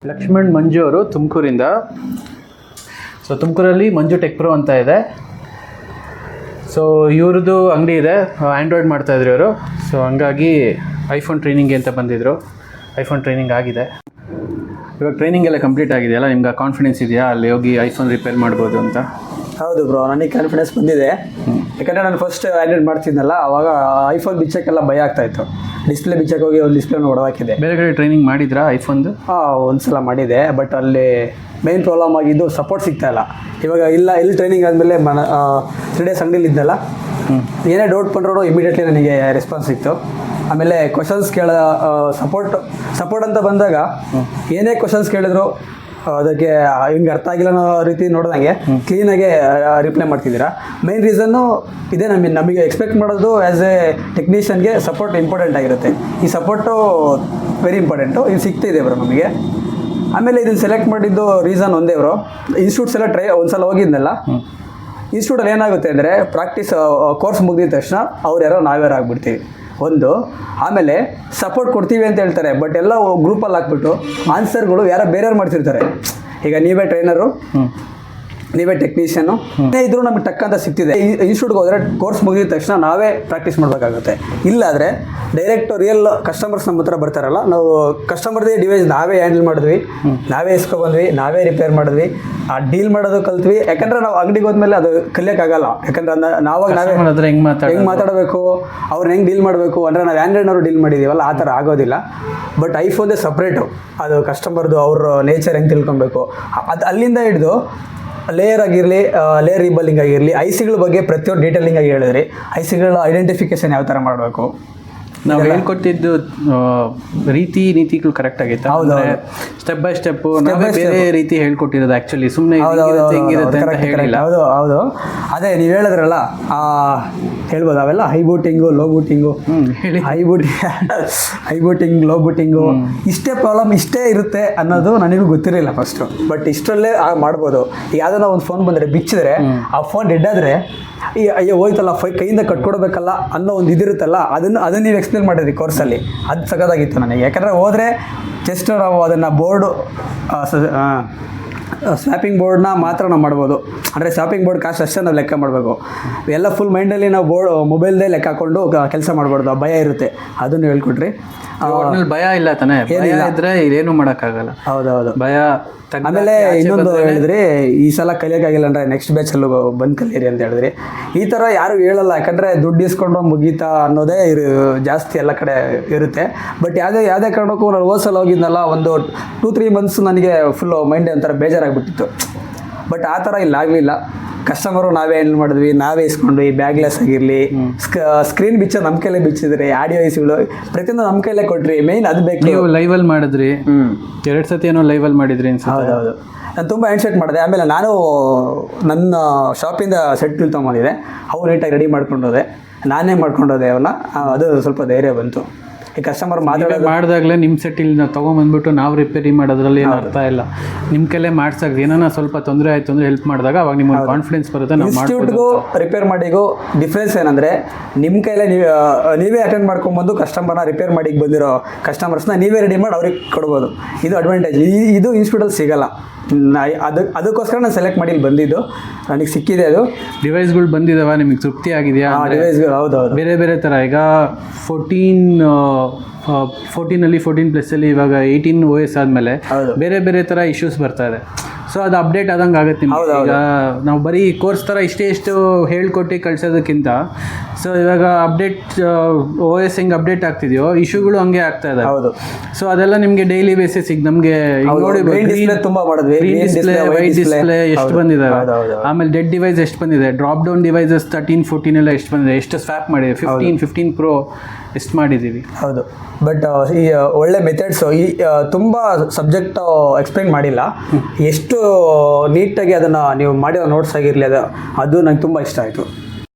ಲಕ್ಷ್ಮಣ್ ಮಂಜು ಅವರು ತುಮಕೂರಿಂದ. ಸೊ ತುಮಕೂರಲ್ಲಿ ಮಂಜು tech pro ಅಂತ ಇದೆ. ಸೊ ಇವ್ರದ್ದು ಅಂಗಡಿ ಇದೆ, ಆ್ಯಂಡ್ರಾಯ್ಡ್ ಮಾಡ್ತಾಯಿದ್ರು ಇವರು. ಸೊ ಹಂಗಾಗಿ ಐಫೋನ್ ಟ್ರೈನಿಂಗ್ ಅಂತ ಬಂದಿದ್ದರು. ಐಫೋನ್ ಟ್ರೈನಿಂಗ್ ಆಗಿದೆ, ಇವಾಗ ಟ್ರೈನಿಂಗ್ ಎಲ್ಲ ಕಂಪ್ಲೀಟ್ ಆಗಿದೆಯಲ್ಲ. ನಿಮ್ಗೆ ಕಾನ್ಫಿಡೆನ್ಸ್ ಇದೆಯಾ ಅಲ್ಲಿ ಹೋಗಿ ಐಫೋನ್ ರಿಪೇರ್ ಮಾಡ್ಬೋದು ಅಂತ? ಹೌದು ಬ್ರೋ, ನನಗೆ ಕಾನ್ಫಿಡೆನ್ಸ್ ಬಂದಿದೆ. ಯಾಕಂದರೆ ನಾನು ಫಸ್ಟ್ ಆ್ಯಂಡ್ರಾಯ್ಡ್ ಮಾಡ್ತಿದ್ನಲ್ಲ, ಆವಾಗ ಐಫೋನ್ ಬಿಚ್ಚಕ್ಕೆಲ್ಲ ಭಯ ಆಗ್ತಾಯಿತ್ತು. ಡಿಸ್ಪ್ಲೇ ಬಿಚ್ಚಕ್ಕೆ ಹೋಗಿ ಒಂದು ಡಿಸ್ಪ್ಲೇನ ಹೊಡೆದಾಕಿದೆ. ಬೇರೆ ಕಡೆ ಟ್ರೈನಿಂಗ್ ಮಾಡಿದ್ರಾ ಐಫೋನ್ದು? ಒಂದು ಸಲ ಮಾಡಿದೆ, ಬಟ್ ಅಲ್ಲಿ ಮೇನ್ ಪ್ರಾಬ್ಲಮ್ ಆಗಿದ್ದು ಸಪೋರ್ಟ್ ಸಿಗ್ತಾಯಿಲ್ಲ. ಇವಾಗ ಇಲ್ಲಿ ಟ್ರೈನಿಂಗ್ ಆದಮೇಲೆ 3 days ಅಂಗಡಿಲಿ ಇದ್ದಲ್ಲ, ಏನೇ ಡೌಟ್ ಬಂದ್ರೂ ಇಮಿಡಿಯೇಟ್ಲಿ ನನಗೆ ರೆಸ್ಪಾನ್ಸ್ ಸಿಕ್ತು. ಆಮೇಲೆ ಕ್ವಶನ್ಸ್ ಸಪೋರ್ಟ್ ಅಂತ ಬಂದಾಗ ಏನೇ ಕ್ವಶನ್ಸ್ ಕೇಳಿದ್ರು ಅದಕ್ಕೆ ಹಿಂಗೆ ಅರ್ಥ ಆಗಿಲ್ಲ ಅನ್ನೋ ರೀತಿ ನೋಡಿದಂಗೆ ಕ್ಲೀನಾಗೆ ರಿಪ್ಲೈ ಮಾಡ್ತಿದ್ದೀರಾ. ಮೇನ್ ರೀಸನ್ನು ಇದೇ, ನಮಗೆ ಎಕ್ಸ್ಪೆಕ್ಟ್ ಮಾಡೋದು ಆ್ಯಸ್ ಎ ಟೆಕ್ನಿಷಿಯನ್ಗೆ ಸಪೋರ್ಟ್ ಇಂಪಾರ್ಟೆಂಟ್ ಆಗಿರುತ್ತೆ. ಈ ಸಪೋರ್ಟು ವೆರಿ ಇಂಪಾರ್ಟೆಂಟು, ಇದು ಸಿಗ್ತಿದೆ ಬ್ರೋ ನಮಗೆ. ಆಮೇಲೆ ಇದನ್ನು ಸೆಲೆಕ್ಟ್ ಮಾಡಿದ್ದು ರೀಸನ್ ಒಂದೇ ಬ್ರೋ, ಇನ್ಸ್ಟಿಟ್ಯೂಟ್ಸ್ ಎಲ್ಲ ಒಂದು ಸಲ ಹೋಗಿದ್ನಲ್ಲ, ಇನ್ಸ್ಟಿಟ್ಯೂಟಲ್ಲಿ ಏನಾಗುತ್ತೆ ಅಂದರೆ ಪ್ರಾಕ್ಟೀಸ್ ಕೋರ್ಸ್ ಮುಗಿದ ತಕ್ಷಣ ಅವ್ರು ಯಾರೋ ನಾವ್ಯಾರು ಆಗಿಬಿಡ್ತೀವಿ ಒಂದು. ಆಮೇಲೆ ಸಪೋರ್ಟ್ ಕೊಡ್ತೀವಿ ಅಂತ ಹೇಳ್ತಾರೆ, ಬಟ್ ಎಲ್ಲ ಗ್ರೂಪಲ್ಲಿ ಹಾಕ್ಬಿಟ್ಟು ಆನ್ಸರ್ಗಳು ಯಾರೋ ಬೇರೆಯವ್ರು ಮಾಡ್ತಿರ್ತಾರೆ. ಈಗ ನೀವೇ ಟ್ರೈನರು, ನೀವೇ ಟೆಕ್ನಿಷಿಯನು, ಇದ್ರೂ ನಮಗೆ ಟಕ್ ಅಂತ ಸಿಗ್ತಿದೆ. ಇನ್ಸ್ಟಿಟ್ಯೂಟ್ಗೆ ಹೋದರೆ ಕೋರ್ಸ್ ಮುಗಿದ ತಕ್ಷಣ ನಾವೇ ಪ್ರಾಕ್ಟೀಸ್ ಮಾಡಬೇಕಾಗುತ್ತೆ. ಇಲ್ಲಾದರೆ ಡೈರೆಕ್ಟ್ ರಿಯಲ್ ಕಸ್ಟಮರ್ಸ್ ನಮ್ಮ ಹತ್ರ ಬರ್ತಾರಲ್ಲ, ನಾವು ಕಸ್ಟಮರ್ದೇ ಡಿವೈಸ್ ನಾವೇ ಹ್ಯಾಂಡಲ್ ಮಾಡಿದ್ವಿ, ನಾವೇ ಇಸ್ಕೊಬಂದ್ವಿ, ನಾವೇ ರಿಪೇರ್ ಮಾಡಿದ್ವಿ, ಆ ಡೀಲ್ ಮಾಡೋದು ಕಲ್ತ್ವಿ. ಯಾಕಂದರೆ ನಾವು ಅಂಗಡಿಗೆ ಹೋದ್ಮೇಲೆ ಅದು ಕಲಿಯೋಕ್ಕಾಗಲ್ಲ. ಯಾಕಂದ್ರೆ ನಾವೇ ಹೆಂಗೆ ಮಾತಾಡಬೇಕು, ಅವ್ರನ್ನ ಹೆಂಗೆ ಡೀಲ್ ಮಾಡಬೇಕು ಅಂದರೆ ನಾವು ಆ್ಯಂಡ್ರಾಯ್ಡ್ನವರು ಡೀಲ್ ಮಾಡಿದ್ದೀವಲ್ಲ, ಆ ಥರ ಆಗೋದಿಲ್ಲ. ಬಟ್ ಐಫೋನ್ದೇ ಸಪ್ರೇಟು, ಅದು ಕಸ್ಟಮರ್ದು ಅವ್ರ ನೇಚರ್ ಹೆಂಗೆ ತಿಳ್ಕೊಬೇಕು, ಅದು ಅಲ್ಲಿಂದ ಹಿಡಿದು ಲೇಯರ್ ಆಗಿರಲಿ, ಲೇಯರ್ ರೀಬಲ್ಲಿಂಗ್ ಆಗಿರಲಿ, ಐಸಿಗಳ ಬಗ್ಗೆ ಪ್ರತಿಯೊಂದು ಡೀಟೇಲಿಂಗ್ ಆಗಿ ಹೇಳಿದ್ರಿ. ಐಸಿಗಳ ಐಡೆಂಟಿಫಿಕೇಶನ್ ಯಾವ ಥರ ಮಾಡಬೇಕು, ನಾವು ಹೇಳ್ಕೊಟ್ಟಿದ್ದು ರೀತಿ ನೀತಿಗಳು ಕರೆಕ್ಟ್ ಆಗಿತ್ತು. ಹೌದು, ಸ್ಟೆಪ್ ಬೈ ಸ್ಟೆಪ್ ಬೇರೆ ರೀತಿ ಹೇಳ್ಕೊಟ್ಟಿರೋದು ಆ್ಯಕ್ಚುಲಿ. ಸುಮ್ಮನೆ ಹೌದು ಅದೇ ನೀವು ಹೇಳಿದ್ರಲ್ಲ, ಹೇಳ್ಬೋದು ಅವೆಲ್ಲ high booting, low booting, high booting, low booting, ಇಷ್ಟೇ ಪ್ರಾಬ್ಲಮ್ ಇಷ್ಟೇ ಇರುತ್ತೆ ಅನ್ನೋದು ನನಗೂ ಗೊತ್ತಿರಲಿಲ್ಲ ಫಸ್ಟು. ಬಟ್ ಇಷ್ಟರಲ್ಲೇ ಮಾಡ್ಬೋದು. ಈಗ ಯಾವುದೋ ಒಂದು ಫೋನ್ ಬಂದರೆ ಬಿಚ್ಚಿದ್ರೆ, ಆ ಫೋನ್ ಡೆಡ್ ಆದರೆ ಅಯ್ಯೋ ಹೋಯ್ತಲ್ಲ, ಕೈಯಿಂದ ಕಟ್ಕೊಡ್ಬೇಕಲ್ಲ ಅನ್ನೋ ಒಂದು ಇದಿರುತ್ತಲ್ಲ, ಅದನ್ನು ನೀವು ಎಕ್ಸ್ಪ್ಲೇನ್ ಮಾಡಿದ್ರಿ ಕೋರ್ಸಲ್ಲಿ. ಅದು ಸಖತ್ತಾಗಿತ್ತು ನನಗೆ. ಯಾಕಂದರೆ ಹೋದರೆ ಜಸ್ಟ್ ನಾವು ಅದನ್ನು ಬೋರ್ಡು ಸ್ವ್ಯಾಪಿಂಗ್ ಬೋರ್ಡ್ನ ಮಾತ್ರ ನಾವು ಮಾಡ್ಬೋದು. ಅಂದರೆ ಸ್ವ್ಯಾಪಿಂಗ್ ಬೋರ್ಡ್ ಕಾಸ್ಟ್ ಅಷ್ಟೇ ನಾವು ಲೆಕ್ಕ ಮಾಡಬೇಕು. ಎಲ್ಲ ಫುಲ್ ಮೈಂಡಲ್ಲಿ ನಾವು ಮೊಬೈಲ್ದೇ ಲೆಕ್ಕ ಹಾಕ್ಕೊಂಡು ಕೆಲಸ ಮಾಡಬಾರ್ದು, ಭಯ ಇರುತ್ತೆ. ಅದನ್ನು ಹೇಳ್ಕೊಟ್ರಿ. ಭಯ ಇಲ್ಲ ತಾನೇ, ಇದ್ರೆ ಇದೇನು ಮಾಡೋಕ್ಕಾಗಲ್ಲ. ಹೌದೌದು, ಭಯ. ಆಮೇಲೆ ಇನ್ನೊಂದು ಹೇಳಿದ್ರಿ, ಈ ಸಲ ಕಲಿಯೋಕ್ಕಾಗಿಲ್ಲ ಅಂದರೆ ನೆಕ್ಸ್ಟ್ ಬ್ಯಾಚಲ್ಲೂ ಬಂದು ಕಲೀರಿ ಅಂತ ಹೇಳಿದ್ರಿ. ಈ ಥರ ಯಾರು ಹೇಳಲ್ಲ, ಯಾಕಂದರೆ ದುಡ್ಡು ಇಸ್ಕೊಂಡು ಮುಗೀತಾ ಅನ್ನೋದೇ ಜಾಸ್ತಿ ಎಲ್ಲ ಕಡೆ ಇರುತ್ತೆ. ಬಟ್ ಯಾವುದೇ ಕಾರಣಕ್ಕೂ ನಾನು ಹೋದ ಸಲ ಹೋಗಿದ್ನಲ್ಲ, ಒಂದು 2-3 months ನನಗೆ ಫುಲ್ಲು ಮೈಂಡ್ ಒಂಥರ ಬೇಜಾರಾಗಿಬಿಟ್ಟಿತ್ತು. ಬಟ್ ಆ ಥರ ಇಲ್ಲ, ಆಗಲಿಲ್ಲ. ಕಸ್ಟಮರು ನಾವೇ ಹ್ಯಾಂಡಲ್ ಮಾಡಿದ್ವಿ, ನಾವೇ ಇಸ್ಕೊಂಡ್ವಿ. ಬ್ಯಾಗ್ಲೆಸ್ ಆಗಿರಲಿ, ಸ್ಕ್ರೀನ್ ಬಿಚ್ಚೋದು ನಮ್ಮ ಕೈಲೇ ಬಿಚ್ಚಿದ್ರಿ, ಆಡಿಯೋ ಐಸಿಗಳು ಪ್ರತಿಯೊಂದು ನಮ್ಮ ಕೈಲೇ ಕೊಟ್ರಿ. ಮೇಯ್ನ್ ಅದು ಬೇಕು. ನೀವು ಲೈವಲ್ಲಿ ಮಾಡಿದ್ರಿ, 2 ಸತಿ ಏನೋ ಲೈವಲ್ಲಿ ಮಾಡಿದ್ರಿ ಅನ್ಸುತ್ತೆ. ಹೌದೌದು, ನಾನು ತುಂಬ ಹ್ಯಾಂಡ್ಸೆಟ್ ಮಾಡಿದೆ. ಆಮೇಲೆ ನಾನು ನನ್ನ ಶಾಪಿಂದ ಸೆಟ್ ತೊಗೊಂಡಿದ್ದೆ, ಅವು ನೀಟಾಗಿ ರೆಡಿ ಮಾಡ್ಕೊಂಡೋದೆ, ನಾನೇ ಮಾಡ್ಕೊಂಡೋದೆ ಅವನ್ನ. ಅದು ಸ್ವಲ್ಪ ಧೈರ್ಯ ಬಂತು. ಈ ಕಸ್ಟಮರ್ ಮಾಡಿದಾಗಲೇ ನಿಮ್ಮ ಸೆಟ್ಟಿಲ್ ನಾವು ತೊಗೊಂಬಂದ್ಬಿಟ್ಟು ನಾವು ರಿಪೇರಿ ಮಾಡೋದ್ರಲ್ಲಿ ಏನು ಅರ್ಥ ಇಲ್ಲ. ನಿಮ್ಮ ಕೈಲೇ ಮಾಡ್ಸಕ್ಕೆ ಏನಾನ ಸ್ವಲ್ಪ ತೊಂದರೆ ಆಯಿತು ಅಂದರೆ ಹೆಲ್ಪ್ ಮಾಡಿದಾಗ ಅವಾಗ ನಿಮ್ಗೆ ಕಾನ್ಫಿಡೆನ್ಸ್ ಬರುತ್ತೆ. ಇನ್ಸ್ಟಿಟ್ಯೂಟ್ಗೂ ರಿಪೇರ್ ಮಾಡಿಗೂ ಡಿಫ್ರೆನ್ಸ್ ಏನಂದರೆ, ನಿಮ್ಮ ಕೈಲೇ ನೀವೇ ಅಟೆಂಡ್ ಮಾಡ್ಕೊಂಬಂದು ಕಸ್ಟಮರ್ನ ರಿಪೇರ್ ಮಾಡಿ ಬಂದಿರೋ ಕಸ್ಟಮರ್ಸ್ನ ನೀವೇ ರೆಡಿ ಮಾಡಿ ಅವ್ರಿಗೆ ಕೊಡ್ಬೋದು. ಇದು ಅಡ್ವಾಂಟೇಜ್. ಇದು ಇನ್ಸ್ಟಿಟ್ಯೂಟಲ್ಲಿ ಸಿಗೋಲ್ಲ. ಅದಕ್ಕೋಸ್ಕರ ನಾನು ಸೆಲೆಕ್ಟ್ ಮಾಡಿ ಇಲ್ಲಿ ಬಂದಿದ್ದು, ನನಗೆ ಸಿಕ್ಕಿದೆ. ಅದು ಡಿವೈಸ್ಗಳು ಬಂದಿದ್ದಾವೆ, ನಿಮಗೆ ತೃಪ್ತಿ ಆಗಿದೆಯಾ? ಡಿವೈಸ್ಗಳು ಹೌದೌದು, ಬೇರೆ ಬೇರೆ ಥರ. ಈಗ 14 14+ ಇವಾಗ 18 OS ಆದಮೇಲೆ ಬೇರೆ ಬೇರೆ ಥರ ಇಶ್ಯೂಸ್ ಬರ್ತಾ ಇದೆ. ಸೊ ಅದು ಅಪ್ಡೇಟ್ ಆದಂಗೆ ಆಗುತ್ತೆ. ಈಗ ನಾವು ಬರೀ ಕೋರ್ಸ್ ಥರ ಇಷ್ಟು ಹೇಳ್ಕೊಟ್ಟು ಕಳ್ಸೋದಕ್ಕಿಂತ, ಸೊ ಇವಾಗ ಅಪ್ಡೇಟ್ OS ಹೆಂಗೆ ಅಪ್ಡೇಟ್ ಆಗ್ತಿದೆಯೋ ಇಶ್ಯೂಗಳು ಹಂಗೆ ಆಗ್ತಾ ಇದೆ. ಹೌದು. ಸೊ ಅದೆಲ್ಲ ನಿಮಗೆ ಡೈಲಿ ಬೇಸಿಸ್ ಈಗ ನಮಗೆ ನೋಡಿ, ತುಂಬ ಮಾಡಿದ್ವಿ. ಗ್ರೀನ್ ಡಿಸ್ಪ್ಲೇ, ವೈಟ್ ಡಿಸ್ಪ್ಲೇ ಎಷ್ಟು ಬಂದಿದ್ದಾವೆ. ಆಮೇಲೆ ಡೆಡ್ ಡಿವೈಸ್ ಎಷ್ಟು ಬಂದಿದೆ, ಡ್ರಾಪ್ ಡೌನ್ ಡಿವೈಸಸ್ 13, 14 ಎಲ್ಲ ಎಷ್ಟು ಬಂದಿದೆ, ಎಷ್ಟು ಸ್ವ್ಯಾಪ್ ಮಾಡಿದೆ, 15 Pro ಎಷ್ಟು ಮಾಡಿದ್ದೀವಿ. ಹೌದು. ಬಟ್ ಈ ಒಳ್ಳೆ ಮೆಥಡ್ಸು, ಈ ತುಂಬ ಸಬ್ಜೆಕ್ಟ್ ಎಕ್ಸ್ಪ್ಲೈನ್ ಮಾಡಿಲ್ಲ. ಎಷ್ಟು ನೀಟಾಗಿ ಅದನ್ನು ನೀವು ಮಾಡಿರೋ ನೋಟ್ಸ್ ಆಗಿರಲಿ, ಅದು ನಂಗೆ ತುಂಬ ಇಷ್ಟ ಆಯಿತು.